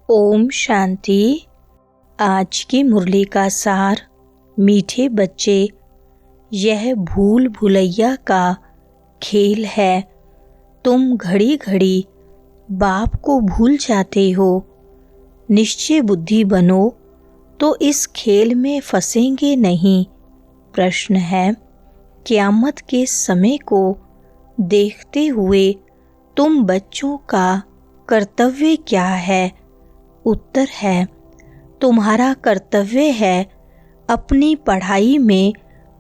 ओम शांति। आज की मुरली का सार। मीठे बच्चे, यह भूल भुलैया का खेल है। तुम घड़ी घड़ी बाप को भूल जाते हो। निश्चय बुद्धि बनो तो इस खेल में फंसेंगे नहीं। प्रश्न है, क़यामत के समय को देखते हुए तुम बच्चों का कर्तव्य क्या है? उत्तर है, तुम्हारा कर्तव्य है अपनी पढ़ाई में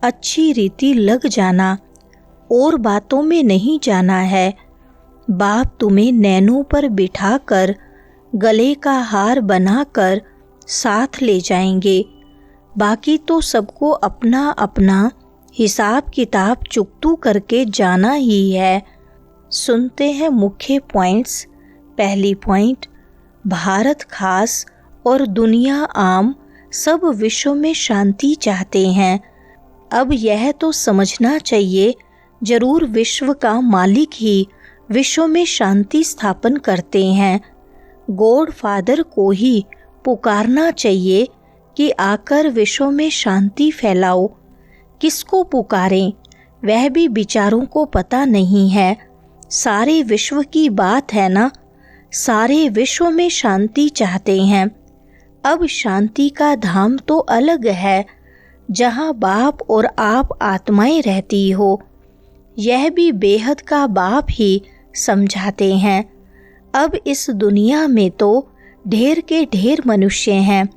अच्छी रीति लग जाना और बातों में नहीं जाना है। बाप तुम्हें नैनों पर बिठाकर गले का हार बनाकर साथ ले जाएंगे। बाकी तो सबको अपना अपना हिसाब किताब चुकतू करके जाना ही है। सुनते हैं मुख्य पॉइंट्स। पहली पॉइंट, भारत खास और दुनिया आम सब विश्व में शांति चाहते हैं। अब यह तो समझना चाहिए, जरूर विश्व का मालिक ही विश्व में शांति स्थापन करते हैं। गॉड फादर को ही पुकारना चाहिए कि आकर विश्व में शांति फैलाओ। किसको पुकारें वह भी बिचारों को पता नहीं है। सारे विश्व की बात है ना, सारे विश्व में शांति चाहते हैं। अब शांति का धाम तो अलग है, जहाँ बाप और आप आत्माएं रहती हो। यह भी बेहद का बाप ही समझाते हैं। अब इस दुनिया में तो ढेर के ढेर मनुष्य हैं,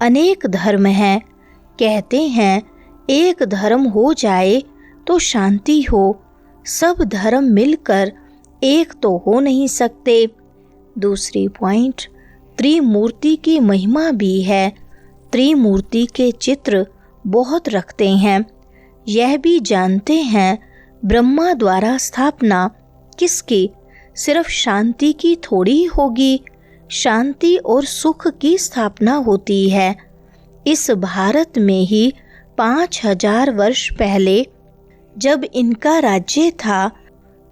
अनेक धर्म हैं। कहते हैं एक धर्म हो जाए तो शांति हो। सब धर्म मिलकर एक तो हो नहीं सकते। दूसरी पॉइंट, त्रिमूर्ति की महिमा भी है। त्रिमूर्ति के चित्र बहुत रखते हैं। यह भी जानते हैं ब्रह्मा द्वारा स्थापना किसकी? सिर्फ शांति की थोड़ी होगी। शांति और सुख की स्थापना होती है। इस भारत में ही 5000 वर्ष पहले जब इनका राज्य था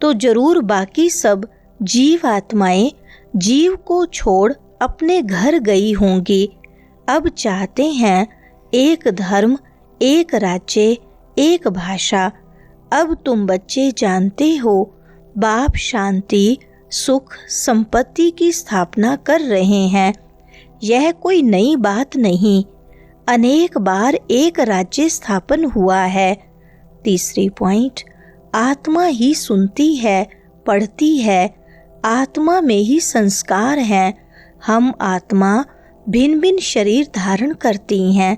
तो जरूर बाकी सब जीव आत्माएं जीव को छोड़ अपने घर गई होंगी। अब चाहते हैं एक धर्म, एक राज्य, एक भाषा। अब तुम बच्चे जानते हो बाप शांति, सुख, संपत्ति की स्थापना कर रहे हैं। यह कोई नई बात नहीं, अनेक बार एक राज्य स्थापन हुआ है। तीसरी पॉइंट, आत्मा ही सुनती है, पढ़ती है। आत्मा में ही संस्कार हैं। हम आत्मा भिन्न भिन्न शरीर धारण करती हैं।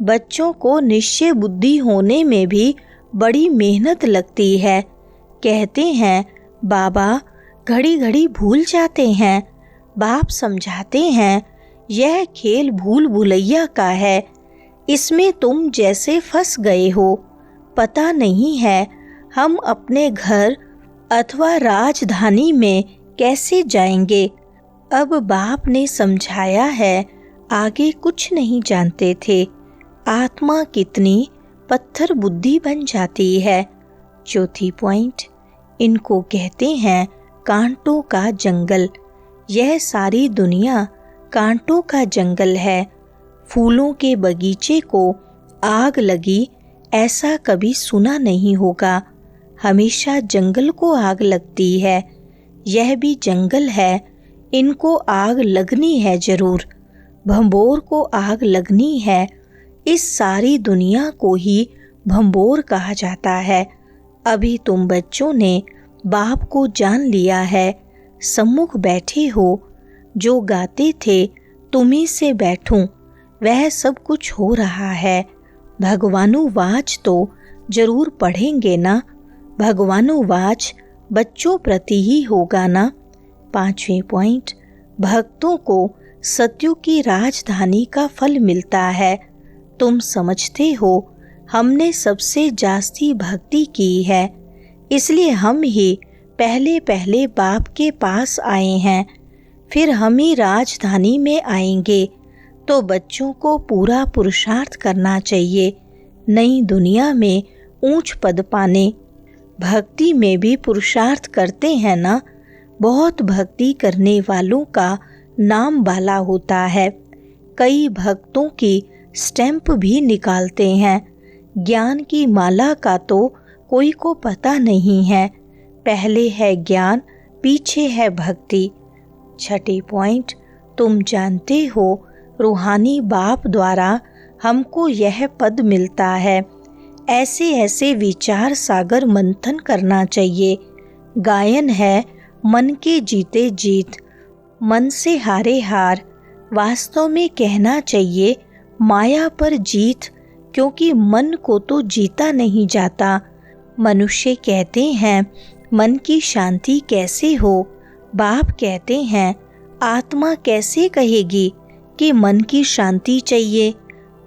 बच्चों को निश्चय बुद्धि होने में भी बड़ी मेहनत लगती है। कहते हैं बाबा घड़ी घड़ी भूल जाते हैं। बाप समझाते हैं यह खेल भूल भुलैया का है। इसमें तुम जैसे फंस गए हो। पता नहीं है हम अपने घर अथवा राजधानी में कैसे जाएंगे। अब बाप ने समझाया है, आगे कुछ नहीं जानते थे। आत्मा कितनी पत्थर बुद्धि बन जाती है। चौथी पॉइंट, इनको कहते हैं कांटों का जंगल। यह सारी दुनिया कांटों का जंगल है। फूलों के बगीचे को आग लगी ऐसा कभी सुना नहीं होगा। हमेशा जंगल को आग लगती है। यह भी जंगल है, इनको आग लगनी है जरूर। भंबोर को आग लगनी है। इस सारी दुनिया को ही भंबोर कहा जाता है। अभी तुम बच्चों ने बाप को जान लिया है। सम्मुख बैठे हो। जो गाते थे तुम्ही से बैठूं, वह सब कुछ हो रहा है। भगवानुवाच तो जरूर पढ़ेंगे ना। भगवानुवाच बच्चों प्रति ही होगा ना। पांचवें पॉइंट, भक्तों को सत्युग की राजधानी का फल मिलता है। तुम समझते हो हमने सबसे जास्ती भक्ति की है, इसलिए हम ही पहले पहले बाप के पास आए हैं। फिर हम ही राजधानी में आएंगे। तो बच्चों को पूरा पुरुषार्थ करना चाहिए नई दुनिया में ऊंच पद पाने। भक्ति में भी पुरुषार्थ करते हैं ना। बहुत भक्ति करने वालों का नाम वाला होता है। कई भक्तों की स्टैंप भी निकालते हैं। ज्ञान की माला का तो कोई को पता नहीं है। पहले है ज्ञान, पीछे है भक्ति। छठी पॉइंट, तुम जानते हो रूहानी बाप द्वारा हमको यह पद मिलता है। ऐसे ऐसे विचार सागर मंथन करना चाहिए। गायन है मन के जीते जीत, मन से हारे हार। वास्तव में कहना चाहिए माया पर जीत, क्योंकि मन को तो जीता नहीं जाता। मनुष्य कहते हैं मन की शांति कैसे हो। बाप कहते हैं आत्मा कैसे कहेगी कि मन की शांति चाहिए।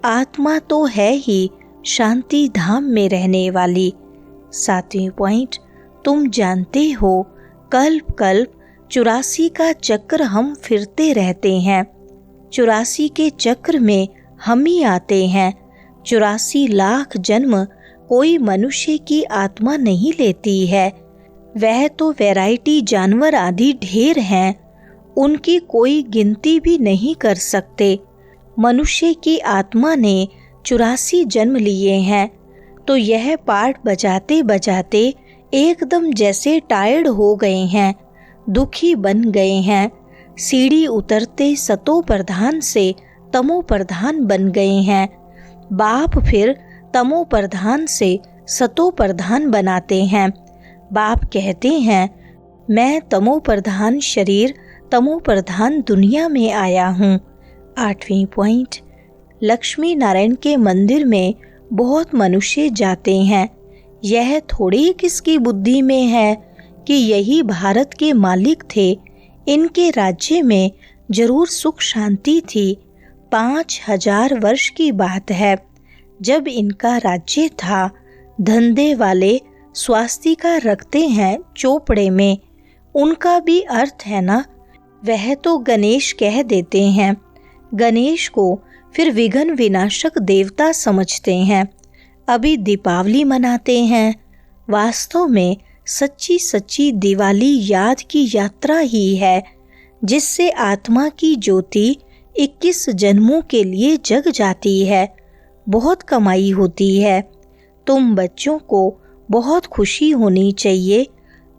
आत्मा तो है ही शांति धाम में रहने वाली। 7वां पॉइंट, तुम जानते हो कल्प कल्प 84 का चक्र हम फिरते रहते हैं। 84 के चक्र में हम ही आते हैं। 84 लाख जन्म कोई मनुष्य की आत्मा नहीं लेती है। वह तो वैरायटी जानवर आदि ढेर हैं, उनकी कोई गिनती भी नहीं कर सकते। मनुष्य की आत्मा ने 84 जन्म लिए हैं, तो यह पाठ बजाते बजाते एकदम जैसे टायर्ड हो गए हैं, दुखी बन गए हैं। सीढ़ी उतरते सतो प्रधान से तमो प्रधान बन गए हैं। बाप फिर तमो प्रधान से सतो प्रधान बनाते हैं। बाप कहते हैं मैं तमो प्रधान शरीर, तमो प्रधान दुनिया में आया हूँ। 8वां पॉइंट, लक्ष्मी नारायण के मंदिर में बहुत मनुष्य जाते हैं। यह थोड़ी किसकी बुद्धि में है कि यही भारत के मालिक थे। इनके राज्य में जरूर सुख शांति थी। 5000 वर्ष की बात है जब इनका राज्य था। धंधे वाले स्वास्तिका रखते हैं चोपड़े में, उनका भी अर्थ है ना। वह तो गणेश कह देते हैं। गणेश को फिर विघ्न विनाशक देवता समझते हैं। अभी दीपावली मनाते हैं। वास्तव में सच्ची सच्ची दिवाली याद की यात्रा ही है, जिससे आत्मा की ज्योति 21 जन्मों के लिए जग जाती है। बहुत कमाई होती है। तुम बच्चों को बहुत खुशी होनी चाहिए।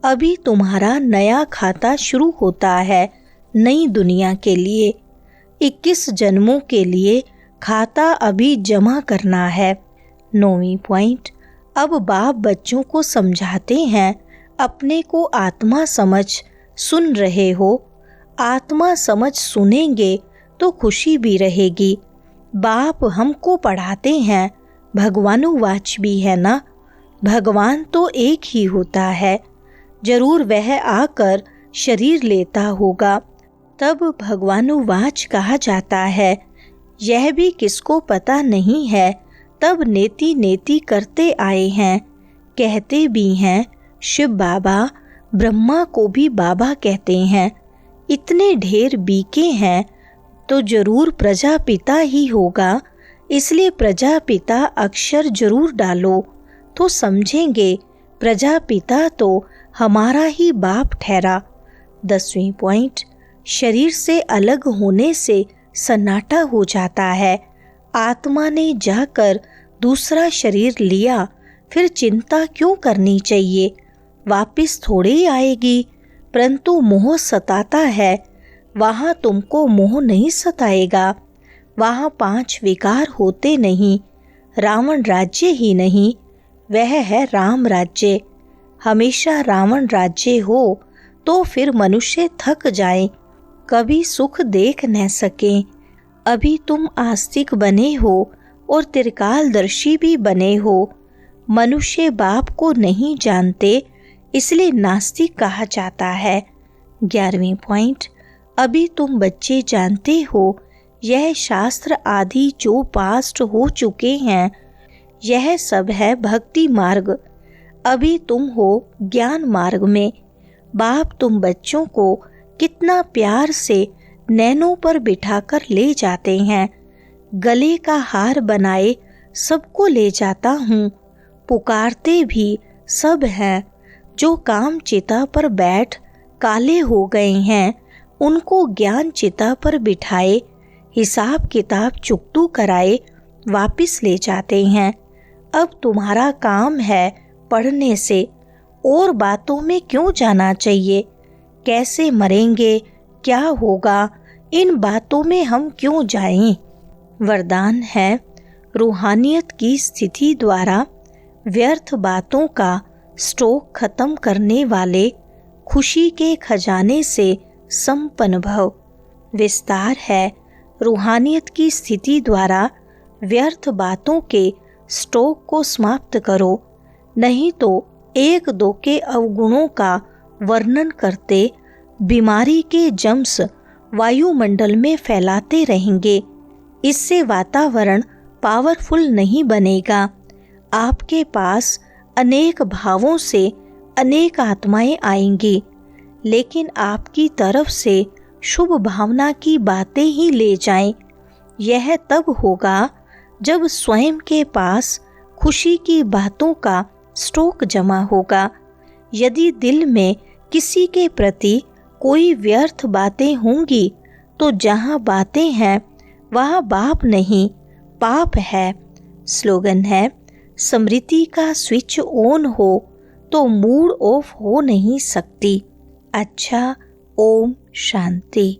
अभी तुम्हारा नया खाता शुरू होता है नई दुनिया के लिए। 21 जन्मों के लिए खाता अभी जमा करना है। 9वां पॉइंट, अब बाप बच्चों को समझाते हैं अपने को आत्मा समझ सुन रहे हो। आत्मा समझ सुनेंगे तो खुशी भी रहेगी। बाप हमको पढ़ाते हैं, भगवानुवाच भी है ना। भगवान तो एक ही होता है। जरूर वह आकर शरीर लेता होगा, तब भगवानुवाच कहा जाता है। यह भी किसको पता नहीं है। तब नेति नेति करते आए हैं। कहते भी हैं शिव बाबा, ब्रह्मा को भी बाबा कहते हैं। इतने ढेर बीके हैं तो जरूर प्रजापिता ही होगा। इसलिए प्रजापिता अक्षर जरूर डालो तो समझेंगे प्रजापिता तो हमारा ही बाप ठहरा। 10वां पॉइंट, शरीर से अलग होने से सन्नाटा हो जाता है। आत्मा ने जाकर दूसरा शरीर लिया, फिर चिंता क्यों करनी चाहिए। वापिस थोड़े ही आएगी। परंतु मोह सताता है, वहाँ तुमको मोह नहीं सताएगा। वहाँ 5 विकार होते नहीं। रावण राज्य ही नहीं, वह है राम राज्य। हमेशा रावण राज्य हो तो फिर मनुष्य थक जाए, कभी सुख देख न सके। अभी तुम आस्तिक बने हो और त्रिकालदर्शी भी बने हो। मनुष्य बाप को नहीं जानते, इसलिए नास्तिक कहा जाता है। 11वां पॉइंट, अभी तुम बच्चे जानते हो यह शास्त्र आदि जो पास्ट हो चुके हैं, यह सब है भक्ति मार्ग। अभी तुम हो ज्ञान मार्ग में। बाप तुम बच्चों को कितना प्यार से नैनों पर बिठाकर ले जाते हैं। गले का हार बनाए सबको ले जाता हूँ। पुकारते भी सब हैं। जो काम चिता पर बैठ काले हो गए हैं, उनको ज्ञान चिता पर बिठाए, हिसाब किताब चुकतू कराए वापिस ले जाते हैं। अब तुम्हारा काम है पढ़ने से, और बातों में क्यों जाना चाहिए? कैसे मरेंगे, क्या होगा, इन बातों में हम क्यों जाएं? वरदान है, रूहानियत की स्थिति द्वारा व्यर्थ बातों का स्टॉक खत्म करने वाले खुशी के खजाने से संपन्न भव। विस्तार है, रूहानियत की स्थिति द्वारा व्यर्थ बातों के स्टॉक को समाप्त करो, नहीं तो एक दो के अवगुणों का वर्णन करते बीमारी के जम्स वायुमंडल में फैलाते रहेंगे। इससे वातावरण पावरफुल नहीं बनेगा। आपके पास अनेक भावों से अनेक आत्माएं आएंगी, लेकिन आपकी तरफ से शुभ भावना की बातें ही ले जाएं। यह तब होगा जब स्वयं के पास खुशी की बातों का स्टॉक जमा होगा। यदि दिल में किसी के प्रति कोई व्यर्थ बातें होंगी, तो जहाँ बातें हैं वहाँ बाप नहीं, पाप है। स्लोगन है, स्मृति का स्विच ऑन हो तो मूड ऑफ हो नहीं सकती। अच्छा, ओम शांति।